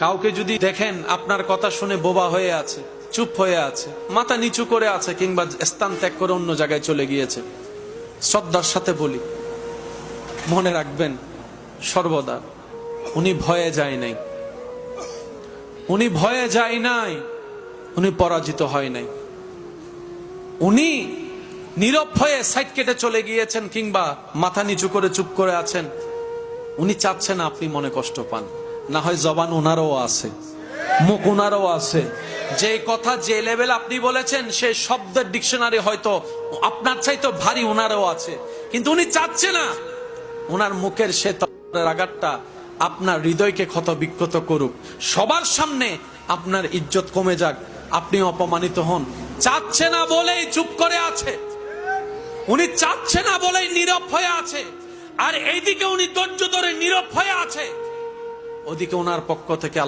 কাউকে যদি দেখেন আপনার কথা শুনে বোবা হয়ে আছে, চুপ হয়ে আছে, মাথা নিচু করে আছে, কিংবা স্থান ত্যাগ করে অন্য জায়গায় চলে গিয়েছে, শ্রদ্ধার সাথে বলি, মনে রাখবেন সর্বদা উনি ভয়ে যায় নাই, উনি ভয়ে যায় নাই, উনি পরাজিত হয় নাই। উনি নীরব হয়ে সাইড কেটে চলে গিয়েছেন কিংবা মাথা নিচু করে চুপ করে আছেন। উনি চাচ্ছেন আপনি মনে কষ্ট পান। না হয় জবান ওনারও আছে, মুখ ওনারও আছে, যে কথা যে লেভেল আপনি বলেছেন সে শব্দের ডিকশনারি হয়তো আপনার চাইতো ভারী ওনারও আছে, কিন্তু উনি চাচ্ছে না ওনার মুখের সে আঘাতটা আপনার হৃদয়কে ক্ষত বিক্ষত করুক, সবার সামনে আপনার ইজ্জত কমে যাক, আপনি অপমানিত হন। চাচ্ছে না বলেই চুপ করে আছে, উনি চাচ্ছে না বলেই নীরব হয়ে আছে। আর এইদিকে উনি ধৈর্য ধরে নীরব হয়ে আছে, ওদিকে ওনার পক্ষ থেকে